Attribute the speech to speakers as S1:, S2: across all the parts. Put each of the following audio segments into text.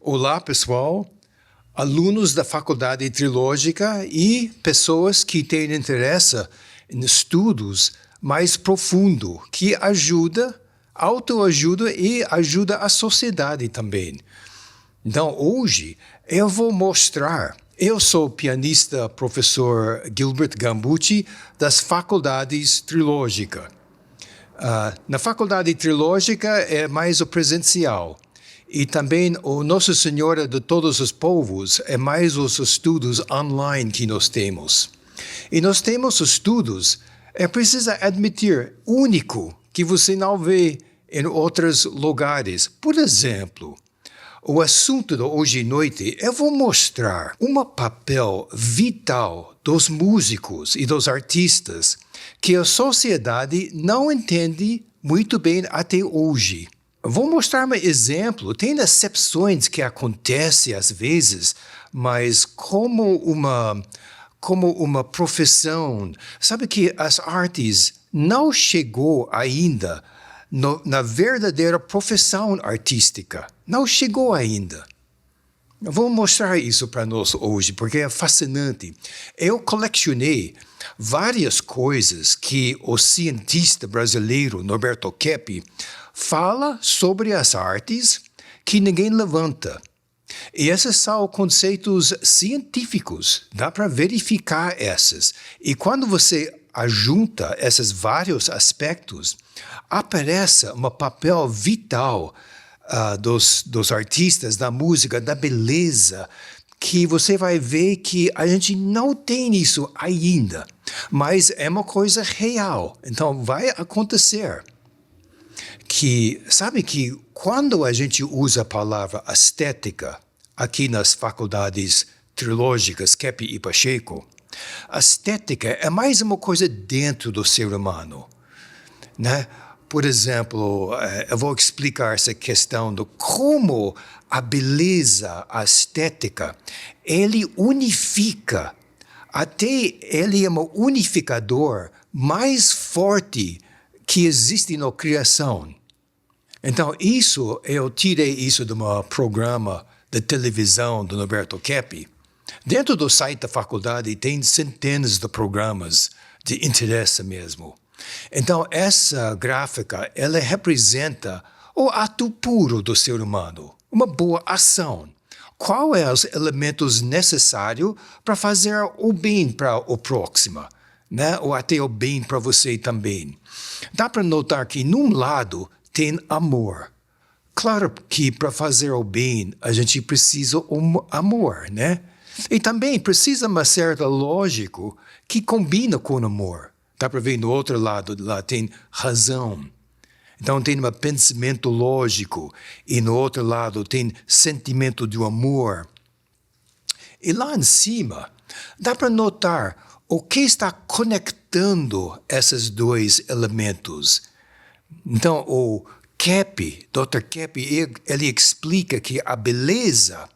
S1: Olá, pessoal, alunos da Faculdade Trilógica e pessoas que têm interesse em estudos mais profundo, que autoajuda e ajuda a sociedade também. Então, hoje, eu vou mostrar. Eu sou o pianista professor Gilbert Gambucci, das Faculdades Trilógica. Na Faculdade Trilógica é mais o presencial. E também o Nossa Senhora de Todos os Povos é mais os estudos online que nós temos. E nós temos estudos, precisa admitir, único, que você não vê em outros lugares. Por exemplo, o assunto de hoje à noite, eu vou mostrar um papel vital dos músicos e dos artistas que a sociedade não entende muito bem até hoje. Vou mostrar um exemplo. Tem exceções que acontecem às vezes, mas como uma profissão. Sabe que as artes não chegou ainda na verdadeira profissão artística. Não chegou ainda. Eu vou mostrar isso para nós hoje, porque é fascinante. Eu colecionei várias coisas que o cientista brasileiro Norberto Keppe fala sobre as artes que ninguém levanta. E esses são conceitos científicos, dá para verificar esses. E quando você ajunta esses vários aspectos, aparece um papel vital dos artistas, da música, da beleza, que você vai ver que a gente não tem isso ainda, mas é uma coisa real. Então vai acontecer. Sabe que quando a gente usa a palavra estética aqui nas faculdades trilógicas Keppe e Pacheco, a estética é mais uma coisa dentro do ser humano, né? Por exemplo, eu vou explicar essa questão de como a beleza, a estética, ele unifica. Até ele é um unificador mais forte que existe na criação. Então, eu tirei isso de um programa de televisão do Norberto Keppe. Dentro do site da faculdade tem centenas de programas de interesse mesmo. Então, essa gráfica, ela representa o ato puro do ser humano, uma boa ação. Quais são os elementos necessários para fazer o bem para o próximo, né? Ou até o bem para você também. Dá para notar que, num lado, tem amor. Claro que para fazer o bem, a gente precisa de amor, né? E também precisa uma certa lógica que combina com o amor. Dá para ver no outro lado, lá tem razão. Então tem um pensamento lógico. E no outro lado tem sentimento de amor. E lá em cima, dá para notar o que está conectando esses dois elementos. Então o Keppe, Dr. Keppe, ele explica que a beleza,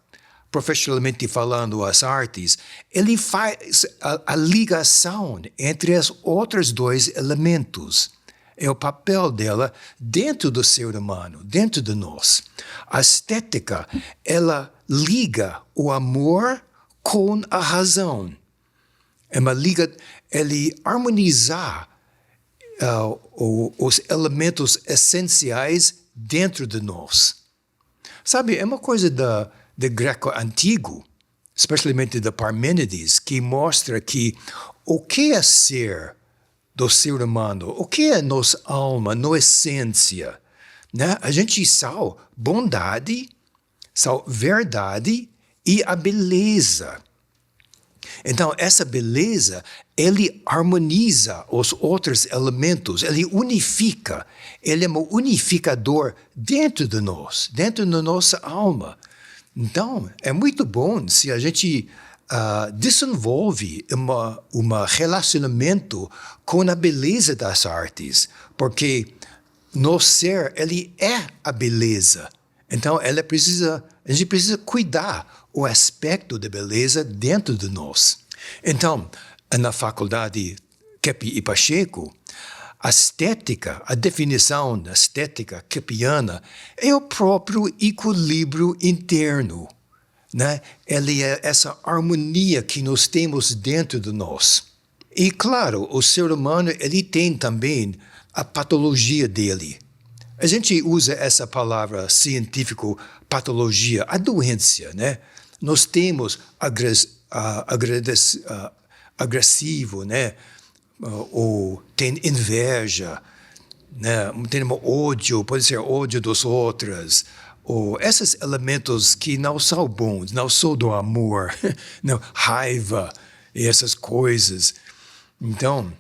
S1: profissionalmente falando, as artes, ele faz a ligação entre os outros dois elementos. É o papel dela dentro do ser humano, dentro de nós. A estética, ela liga o amor com a razão. Ele harmonizar os elementos essenciais dentro de nós. Sabe, é uma coisa de greco antigo, especialmente de Parmênides, que mostra que o que é ser do ser humano, o que é nossa alma, nossa essência, né? A gente sabe bondade, sabe verdade e a beleza. Então, essa beleza, ele harmoniza os outros elementos, ele unifica, ele é um unificador dentro de nós, dentro da nossa alma. Então, é muito bom se a gente desenvolve um relacionamento com a beleza das artes, porque nosso ser, ele é a beleza. Então, a gente precisa cuidar o aspecto da beleza dentro de nós. Então, na faculdade Keppe e Pacheco, A estética, a definição da estética kepiana é o próprio equilíbrio interno, né? Ele é essa harmonia que nós temos dentro de nós. E, claro, o ser humano ele tem também a patologia dele. A gente usa essa palavra científica, patologia, a doença, né? Nós temos agressivo, né? Ou tem inveja, né? Tem ódio, pode ser ódio dos outros, ou esses elementos que não são bons, não são do amor, não, raiva e essas coisas. Então,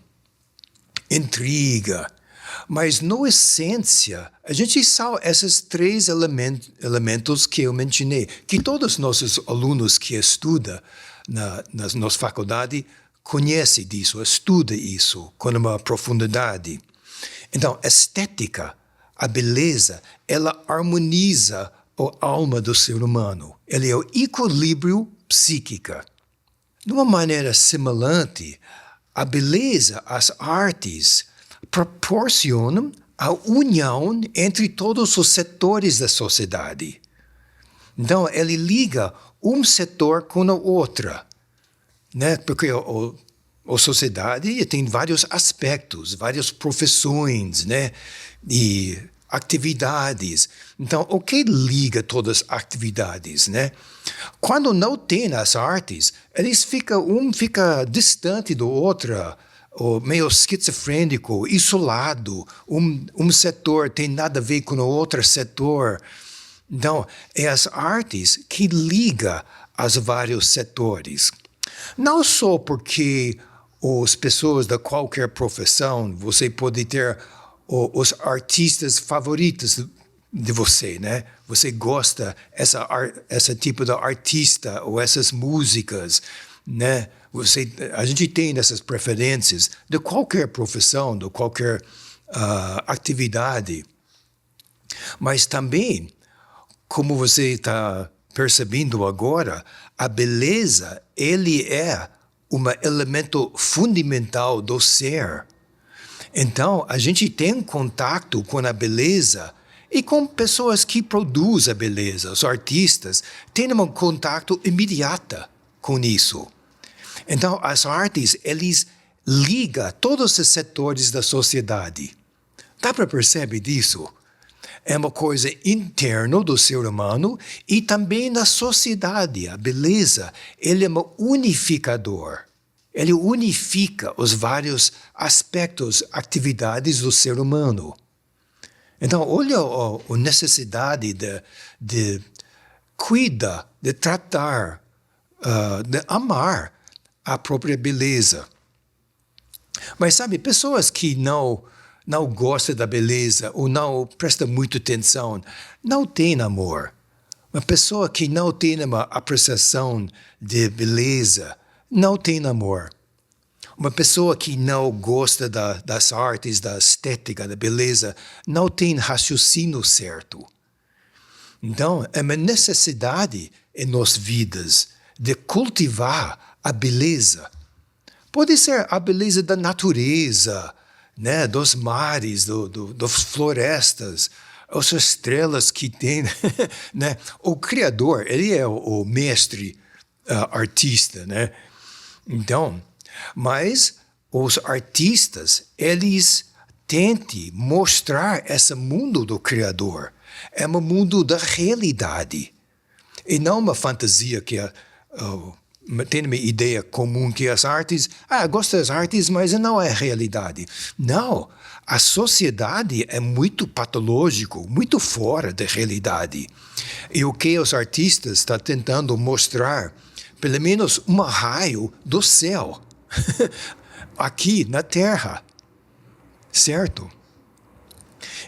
S1: intriga. Mas, na essência, a gente são esses três elementos que eu mencionei, que todos os nossos alunos que estudam na nossa faculdade conhecem disso, estudam isso com uma profundidade. Então, a estética, a beleza, ela harmoniza a alma do ser humano. Ele é o equilíbrio psíquico. De uma maneira semelhante, a beleza, as artes, proporcionam a união entre todos os setores da sociedade. Então, ele liga um setor com o outro, né? Porque a sociedade tem vários aspectos, várias profissões, né? E atividades. Então, o que liga todas as atividades, né? Quando não tem as artes, um fica distante do outro, ou meio esquizofrênico, isolado. Um setor tem nada a ver com o outro setor. Então, é as artes que ligam os vários setores. Não só porque as pessoas de qualquer profissão, você pode ter os artistas favoritos de você, né? Você gosta esse tipo de artista ou essas músicas, né? A gente tem essas preferências de qualquer profissão, de qualquer atividade. Mas também, como você está percebendo agora, a beleza, ele é um elemento fundamental do ser. Então, a gente tem contato com a beleza e com pessoas que produzem a beleza. Os artistas têm um contato imediato com isso. Então, as artes, eles ligam todos os setores da sociedade. Dá para perceber disso? É uma coisa interna do ser humano e também na sociedade. A beleza, ele é um unificador. Ele unifica os vários aspectos, atividades do ser humano. Então, olha a necessidade de cuidar, de tratar, de amar a própria beleza. Mas sabe, pessoas que não gostam da beleza ou não prestam muita atenção, não têm amor. Uma pessoa que não tem uma apreciação de beleza, não tem amor. Uma pessoa que não gosta das artes, da estética, da beleza, não tem raciocínio certo. Então, é uma necessidade em nossas vidas de cultivar a beleza. Pode ser a beleza da natureza, né, dos mares, das florestas, as estrelas que tem, né? O Criador, ele é o mestre artista, né? Então, mas os artistas, eles tentem mostrar esse mundo do Criador. É um mundo da realidade. E não uma fantasia que tem uma ideia comum que as artes, gosto das artes, mas não é realidade. Não, a sociedade é muito patológico, muito fora da realidade. E o que os artistas estão tentando mostrar, pelo menos um raio do céu, aqui na Terra, certo?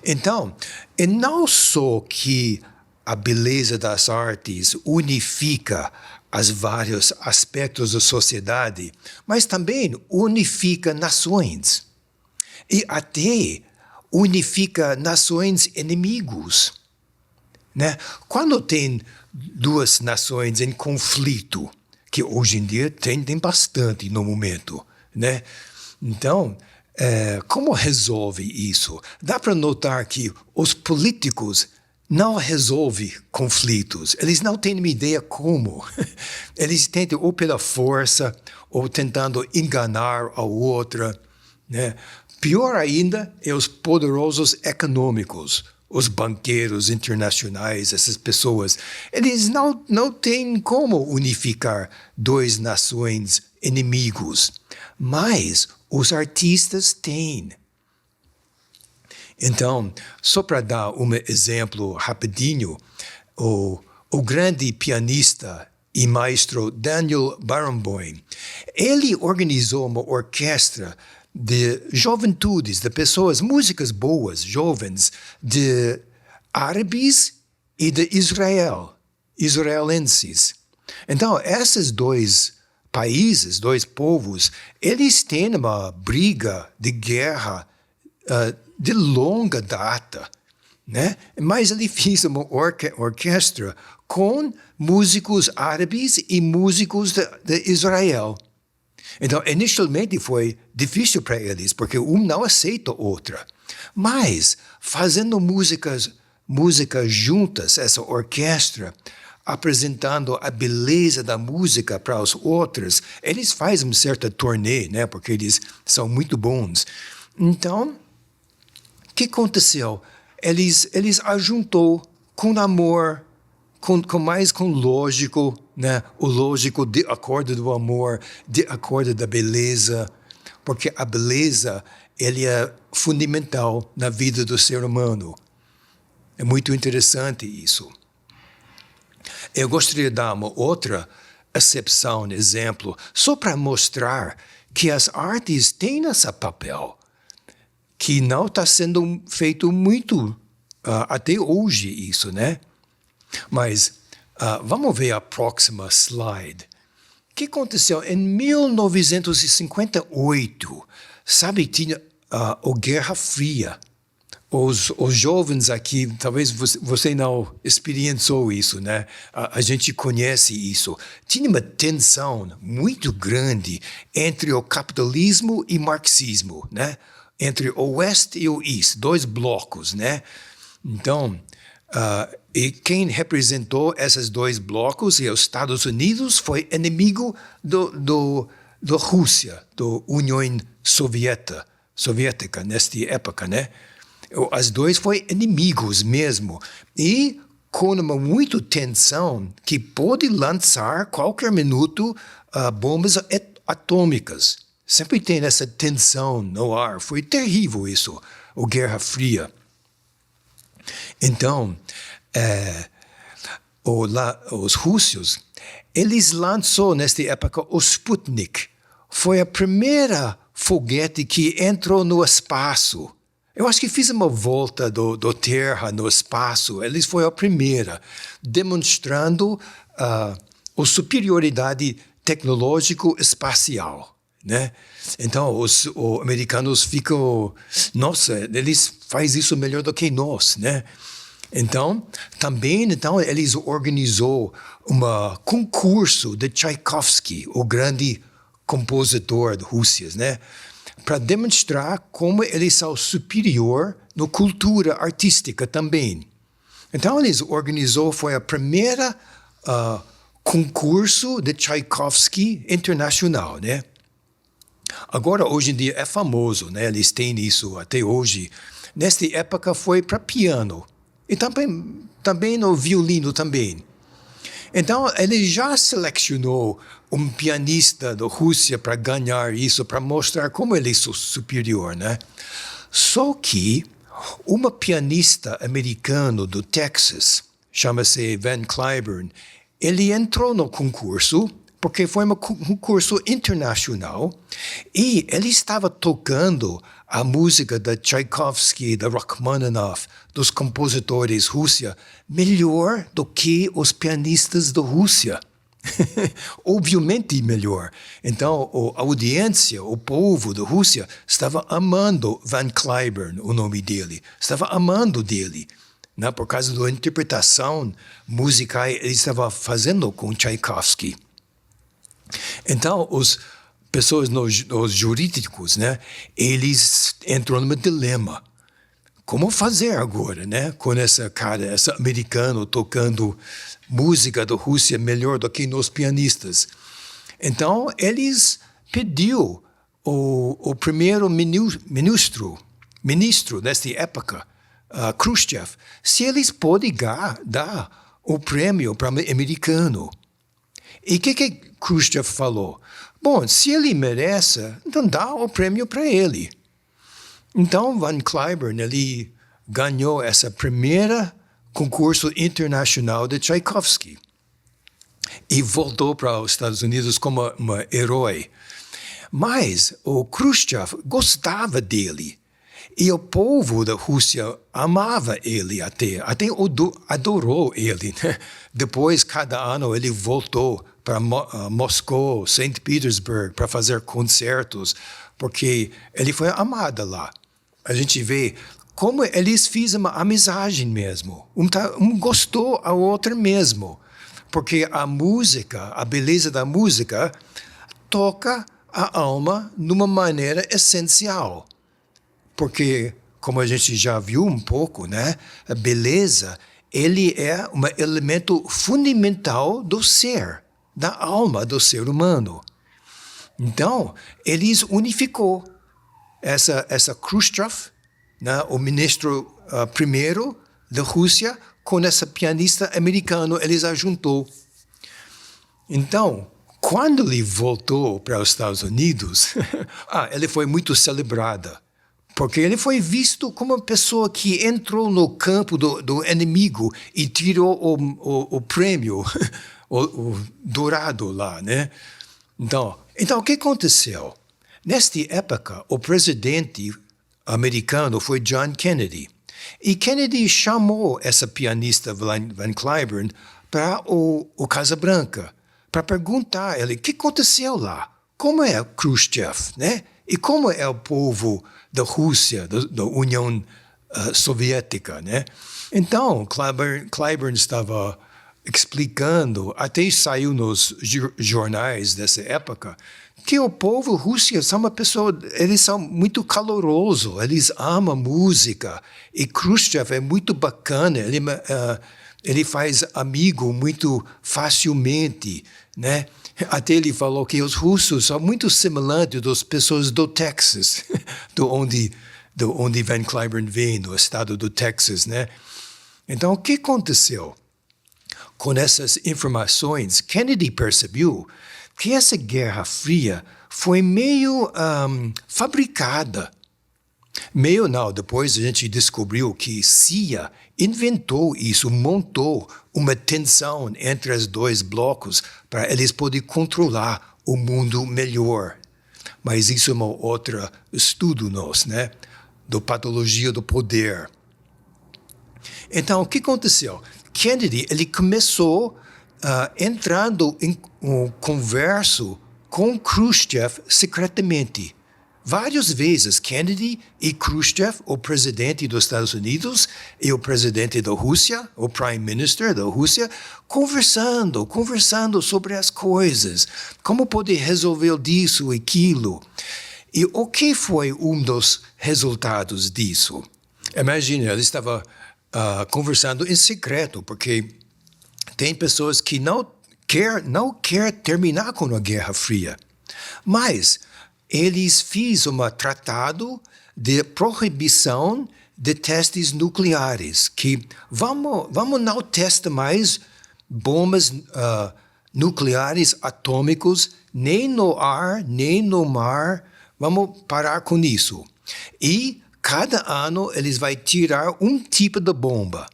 S1: Então, é não só que a beleza das artes unifica os vários aspectos da sociedade, mas também unifica nações. E até unifica nações inimigos. Né? Quando tem duas nações em conflito, que hoje em dia tem bastante no momento, né? Então, como resolve isso? Dá para notar que os políticos não resolvem conflitos. Eles não têm uma ideia como. Eles tentam ou pela força, ou tentando enganar a outra, né? Pior ainda é os poderosos econômicos, os banqueiros internacionais, essas pessoas. Eles não têm como unificar duas nações inimigos. Mas os artistas têm. Então, só para dar um exemplo rapidinho, o grande pianista e maestro Daniel Barenboim, ele organizou uma orquestra de juventudes, de pessoas, músicas boas, jovens, de árabes e de Israel, israelenses. Então, esses dois países, dois povos, eles têm uma briga de guerra de longa data, né? Mas ele fez uma orquestra com músicos árabes e músicos de Israel. Então, inicialmente foi difícil para eles, porque um não aceita o outro. Mas, fazendo músicas juntas, essa orquestra, apresentando a beleza da música para os outros, eles fazem uma certa turnê, né? Porque eles são muito bons. Então, o que aconteceu? Eles ajuntou com amor, com lógico, né? O lógico de acordo do amor, de acordo da beleza, porque a beleza ele é fundamental na vida do ser humano. É muito interessante isso. Eu gostaria de dar uma outra exceção, exemplo, só para mostrar que as artes têm esse papel, que não está sendo feito muito até hoje isso, né? Mas vamos ver a próxima slide. O que aconteceu? Em 1958, sabe, tinha a Guerra Fria. Os jovens aqui, talvez você não experienciou isso, né? A gente conhece isso. Tinha uma tensão muito grande entre o capitalismo e marxismo, né? Entre o Oeste e o East, dois blocos, né? Então, e quem representou esses dois blocos e os Estados Unidos foi inimigo da Rússia, da União Soviética, nesta época, né? As dois foram inimigos mesmo. E com uma muita tensão que pode lançar qualquer minuto bombas atômicas. Sempre tem essa tensão no ar. Foi terrível isso, a Guerra Fria. Então, os russos, eles lançaram nesta época o Sputnik. Foi a primeira foguete que entrou no espaço. Eu acho que fiz uma volta do Terra no espaço. Eles foram a primeira, demonstrando a superioridade tecnológico-espacial, né? Então, os americanos ficam... Nossa, eles fazem isso melhor do que nós, né? Então, também eles organizou um concurso de Tchaikovsky, o grande compositor da Rússia, né? Para demonstrar como eles são superior na cultura artística também. Então, eles organizou, foi a primeira concurso de Tchaikovsky internacional, né? Agora, hoje em dia, é famoso, né? Eles têm isso até hoje. Nesta época, foi para piano. E também no violino também. Então, ele já selecionou um pianista da Rússia para ganhar isso, para mostrar como ele é superior, né? Só que uma pianista americana do Texas, chama-se Van Cliburn, ele entrou no concurso, porque foi um concurso internacional, e ele estava tocando a música da Tchaikovsky, da Rachmaninoff, dos compositores russos, melhor do que os pianistas da Rússia. Obviamente melhor. Então, a audiência, o povo da Rússia, estava amando Van Cliburn, o nome dele. Estava amando dele. Né? Por causa da interpretação musical ele estava fazendo com Tchaikovsky. Então, os pessoas os jurídicos, né? Eles entram num dilema. Como fazer agora, né? Com esse americano tocando música da Rússia melhor do que nós pianistas. Então, eles pediu o primeiro ministro nesta época, Khrushchev, se eles podem dar o prêmio para o americano. E o que Khrushchev falou? Bom, se ele merece, então dá o prêmio para ele. Então, Van Cliburn, ele ganhou essa primeira concurso internacional de Tchaikovsky e voltou para os Estados Unidos como um herói. Mas o Khrushchev gostava dele e o povo da Rússia amava ele até adorou ele. Né? Depois, cada ano, ele voltou para Moscou, Saint Petersburg, para fazer concertos, porque ele foi amado lá. A gente vê como eles fizeram uma amizade mesmo. Um gostou ao outro mesmo. Porque a música, a beleza da música, toca a alma de uma maneira essencial. Porque, como a gente já viu um pouco, né? A beleza, ele é um elemento fundamental do ser, da alma do ser humano. Então, eles unificou essa Khrushchev, né, o ministro primeiro da Rússia, com essa pianista americana, eles ajuntou. Então, quando ele voltou para os Estados Unidos, ele foi muito celebrado, porque ele foi visto como uma pessoa que entrou no campo do inimigo e tirou o prêmio, o dourado lá, né? Então, o que aconteceu? Nesta época, o presidente americano foi John Kennedy. E Kennedy chamou essa pianista Van Cliburn para o Casa Branca, para perguntar a ele o que aconteceu lá, como é Khrushchev, né? E como é o povo da Rússia, da União Soviética, né? Então, Cliburn estava explicando, até saiu nos jornais dessa época, que o povo russo são uma pessoa, eles são muito calorosos, eles amam música, e Khrushchev é muito bacana, ele faz amigo muito facilmente, né? Até ele falou que os russos são muito semelhantes das pessoas do Texas, do onde Van Cliburn vem, do estado do Texas, né? Então, o que aconteceu? Com essas informações, Kennedy percebeu que essa Guerra Fria foi meio fabricada. Meio não, depois a gente descobriu que CIA inventou isso, montou uma tensão entre os dois blocos para eles poderem controlar o mundo melhor. Mas isso é um outro estudo nosso, né? Da patologia do poder. Então, o que aconteceu? Kennedy, ele começou entrando em conversa com Khrushchev secretamente. Várias vezes, Kennedy e Khrushchev, o presidente dos Estados Unidos e o presidente da Rússia, o prime minister da Rússia, conversando sobre as coisas, como poder resolver disso e aquilo. E o que foi um dos resultados disso? Imagina, ele estava conversando em secreto, porque tem pessoas que não quer terminar com a Guerra Fria. Mas eles fizeram um tratado de proibição de testes nucleares, que vamos não testar mais bombas nucleares atômicos, nem no ar, nem no mar, vamos parar com isso. E cada ano eles vão tirar um tipo de bomba,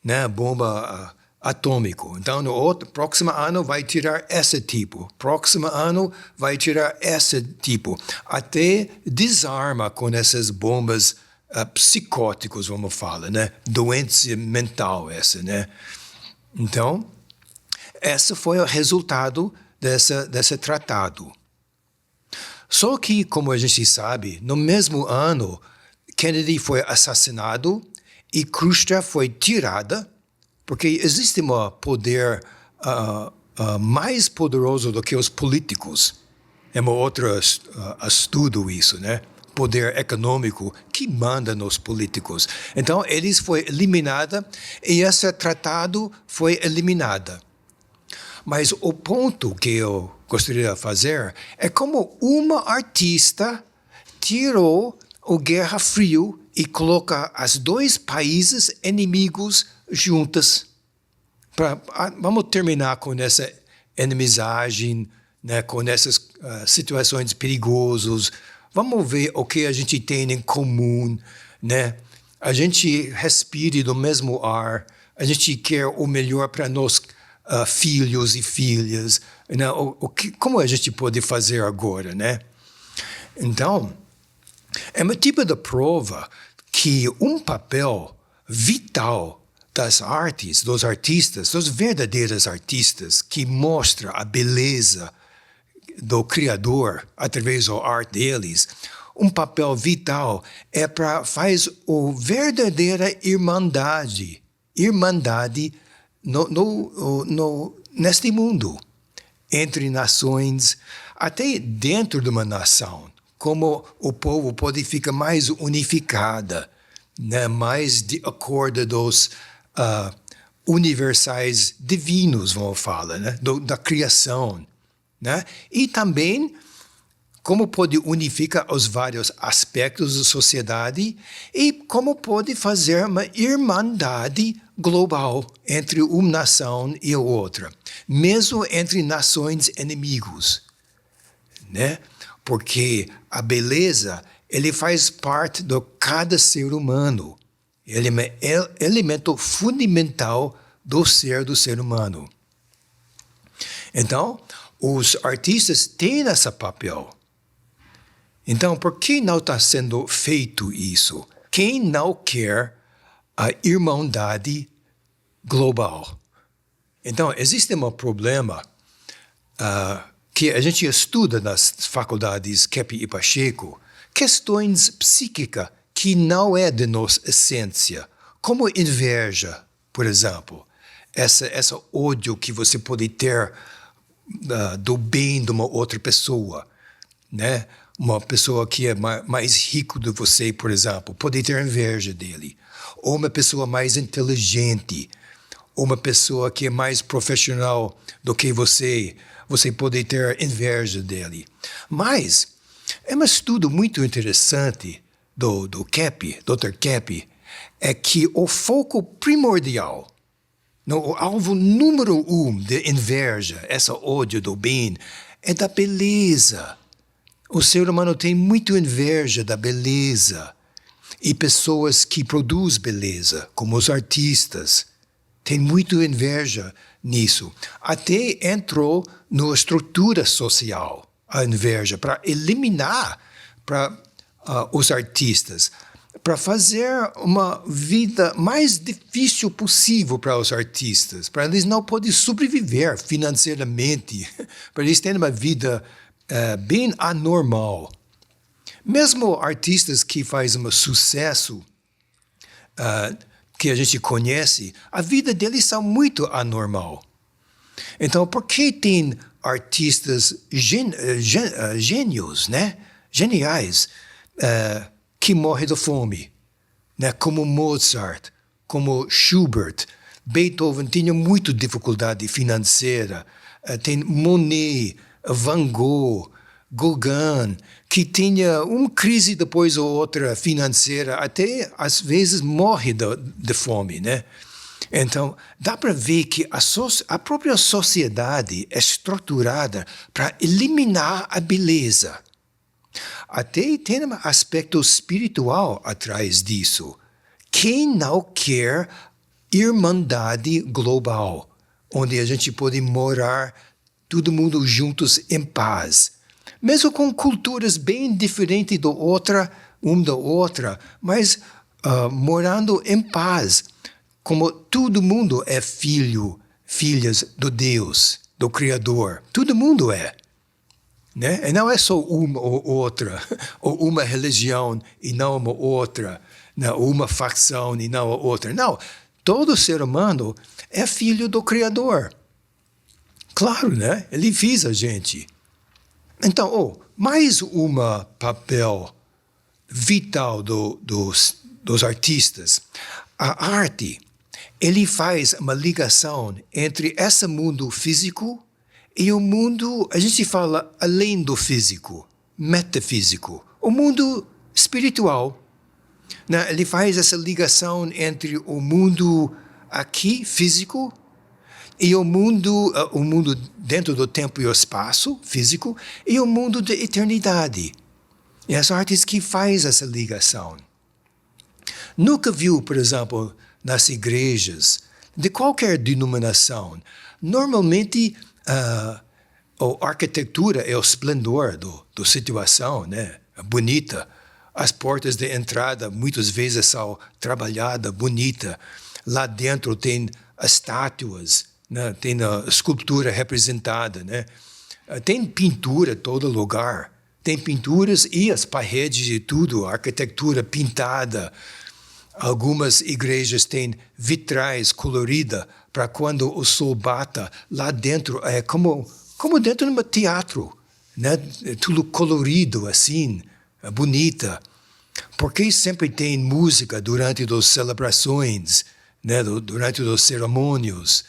S1: né? Bomba atômico. Então, no próximo ano vai tirar esse tipo. Próximo ano vai tirar esse tipo. Até desarma com essas bombas psicóticas, vamos falar, né? Doença mental essa, né? Então, esse foi o resultado desse tratado. Só que, como a gente sabe, no mesmo ano, Kennedy foi assassinado e Khrushchev foi tirada, porque existe um poder mais poderoso do que os políticos. É um outro estudo isso, né? Poder econômico que manda nos políticos. Então, eles foi eliminada e esse tratado foi eliminada. Mas o ponto que eu gostaria de fazer é como uma artista tirou o Guerra Frio e coloca os dois países inimigos juntos. Vamos terminar com essa inimizagem, né, com essas situações perigosas. Vamos ver o que a gente tem em comum, né? A gente respira do mesmo ar, a gente quer o melhor para nós, filhos e filhas, né? Como a gente pode fazer agora, né? Então, é um tipo de prova que um papel vital das artes, dos artistas, dos verdadeiros artistas, que mostra a beleza do Criador através da arte deles, um papel vital é para faz a verdadeira irmandade neste mundo, entre nações, até dentro de uma nação, como o povo pode ficar mais unificada, né, mais de acordo dos universais divinos, vamos falar, né, da criação. Né? E também como pode unificar os vários aspectos da sociedade e como pode fazer uma irmandade global entre uma nação e a outra, mesmo entre nações inimigos, né? Porque a beleza, ele faz parte de cada ser humano. Ele é um elemento fundamental do ser humano. Então, os artistas têm esse papel. Então, por que não está sendo feito isso? Quem não quer a irmandade global? Então, existe um problema que a gente estuda nas faculdades Kepi e Pacheco, questões psíquicas que não é de nossa essência, como inveja, por exemplo. Essa ódio que você pode ter do bem de uma outra pessoa, né? Uma pessoa que é mais rica do que você, por exemplo, pode ter inveja dele. Ou uma pessoa mais inteligente, ou uma pessoa que é mais profissional do que você pode ter inveja dele. Mas é um estudo muito interessante do Kepi, Dr. Kepi, é que o foco primordial, o alvo número 1 de inveja, essa ódio do bem, é da beleza. O ser humano tem muito inveja da beleza. E pessoas que produzem beleza, como os artistas, têm muito inveja nisso. Até entrou na estrutura social a inveja, para eliminar os artistas, para fazer uma vida mais difícil possível para os artistas, para eles não poderem sobreviver financeiramente, para eles terem uma vida bem anormal. Mesmo artistas que fazem um sucesso, que a gente conhece, a vida deles são muito anormal. Então, por que tem artistas gênios, né? Geniais, que morrem de fome, né? Como Mozart, como Schubert, Beethoven tinha muita dificuldade financeira, tem Monet, Van Gogh, Gauguin, que tinha uma crise depois ou outra financeira, até às vezes morre de fome, né? Então, dá para ver que a própria sociedade é estruturada para eliminar a beleza. Até tem um aspecto espiritual atrás disso. Quem não quer irmandade global, onde a gente pode morar todo mundo juntos em paz? Mesmo com culturas bem diferentes uma da outra, mas morando em paz, como todo mundo é filhas do Deus, do Criador. Todo mundo é. Né? E não é só uma ou outra, ou uma religião e não uma outra, não, uma facção e não a outra. Não, todo ser humano é filho do Criador. Claro, né? Ele fez a gente. Então, mais um papel vital dos artistas. A arte, ele faz uma ligação entre esse mundo físico e o mundo, a gente fala, além do físico, metafísico, o mundo espiritual. Né? Ele faz essa ligação entre o mundo aqui, físico, e o mundo dentro do tempo e o espaço físico, e o mundo da eternidade. E as artes que faz essa ligação. Nunca viu, por exemplo, nas igrejas, de qualquer denominação, normalmente a arquitetura é o esplendor da situação, né? Bonita. As portas de entrada muitas vezes são trabalhadas, bonita. Lá dentro tem as estátuas, né? Tem a escultura representada, né? Tem pintura em todo lugar. Tem pinturas e as paredes e tudo, arquitetura pintada. Algumas igrejas têm vitrais coloridas para quando o sol bata lá dentro. É como dentro de um teatro, né? Tudo colorido assim, bonita. Porque sempre tem música durante as celebrações, né? Durante as cerimônias.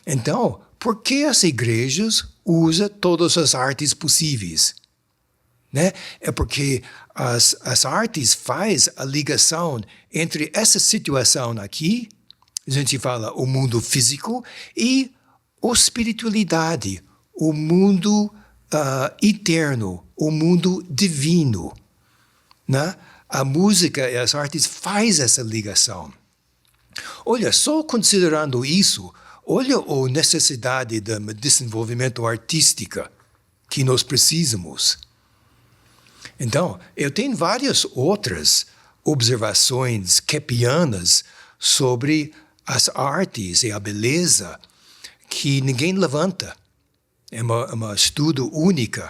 S1: Então, por que as igrejas usam todas as artes possíveis? Né? É porque as artes faz a ligação entre essa situação aqui, a gente fala o mundo físico, e a espiritualidade, o mundo eterno, o mundo divino. Né? A música e as artes faz essa ligação. Olha, só considerando isso, olha a necessidade de desenvolvimento artístico que nós precisamos. Então, eu tenho várias outras observações kepianas sobre as artes e a beleza que ninguém levanta. É um estudo único.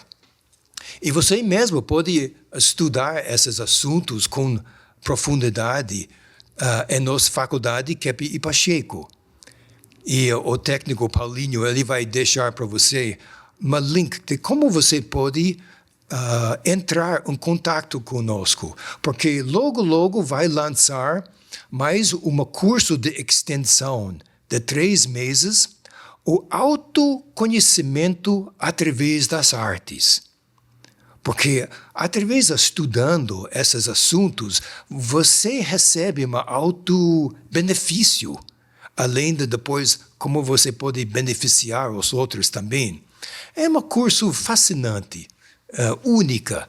S1: E você mesmo pode estudar esses assuntos com profundidade em nossa faculdade Kepi e Pacheco. E o técnico Paulinho, ele vai deixar para você um link de como você pode entrar em contato conosco, porque logo vai lançar mais um curso de extensão de 3 meses, o autoconhecimento através das artes. Porque através de estudando esses assuntos, você recebe um auto-benefício, além de depois como você pode beneficiar os outros também. É um curso fascinante. Única.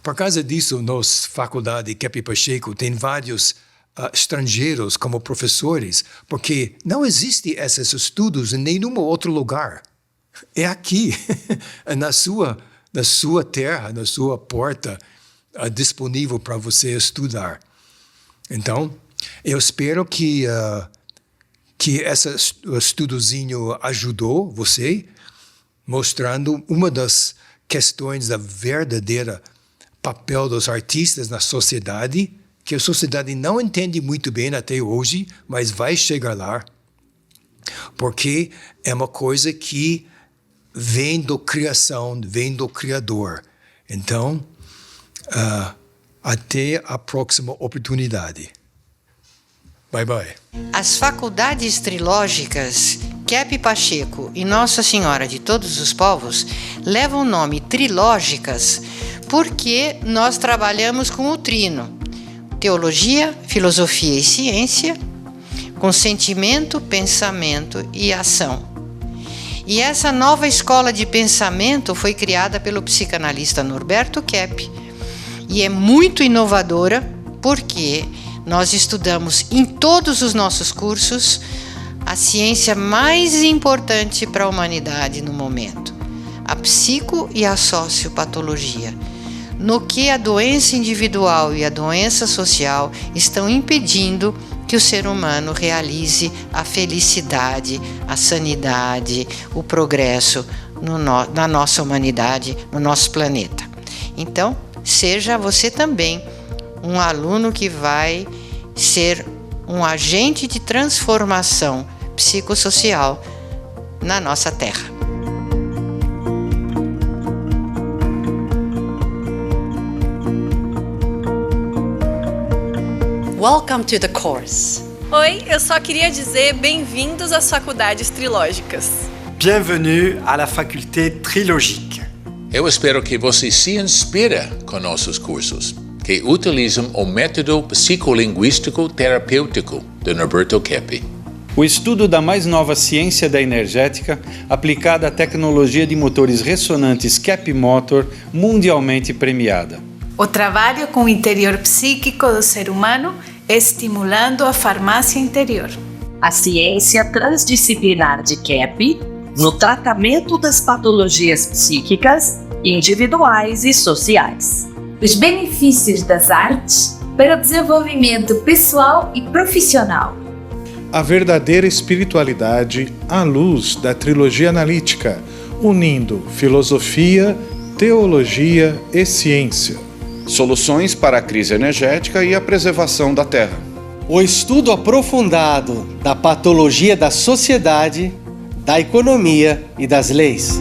S1: Por causa disso, nossa faculdade Kepi Pacheco tem vários estrangeiros como professores, porque não existem esses estudos em nenhum outro lugar. É aqui, na sua terra, na sua porta, disponível para você estudar. Então, eu espero que esse estudozinho ajudou você, mostrando uma das questões da verdadeira papel dos artistas na sociedade, que a sociedade não entende muito bem até hoje, mas vai chegar lá, porque é uma coisa que vem da criação, vem do Criador. Então, até a próxima oportunidade. Bye, bye.
S2: As faculdades trilógicas Kepi Pacheco e Nossa Senhora de Todos os Povos levam o nome trilógicas porque nós trabalhamos com o trino: teologia, filosofia e ciência, com sentimento, pensamento e ação. E essa nova escola de pensamento foi criada pelo psicanalista Norberto Kepp e é muito inovadora porque nós estudamos em todos os nossos cursos a ciência mais importante para a humanidade no momento, a psico e a sociopatologia, no que a doença individual e a doença social estão impedindo que o ser humano realize a felicidade, a sanidade, o progresso na nossa humanidade, no nosso planeta. Então, seja você também um aluno que vai ser um agente de transformação psicossocial na nossa Terra.
S3: welcome to the course.
S4: Oi, eu só queria dizer bem-vindos às faculdades trilógicas.
S5: Bienvenue à la faculté trilogique.
S6: Eu espero que você se inspire com nossos cursos, que utilizam o método psicolinguístico terapêutico de Norberto Keppe.
S7: O estudo da mais nova ciência da energética aplicada à tecnologia de motores ressonantes Keppe Motor, mundialmente premiada.
S8: O trabalho com o interior psíquico do ser humano, estimulando a farmácia interior.
S9: A ciência transdisciplinar de Keppe no tratamento das patologias psíquicas, individuais e sociais.
S10: Os benefícios das artes para o desenvolvimento pessoal e profissional.
S11: A verdadeira espiritualidade à luz da trilogia analítica, unindo filosofia, teologia e ciência.
S12: Soluções para a crise energética e a preservação da Terra.
S13: O estudo aprofundado da patologia da sociedade, da economia e das leis.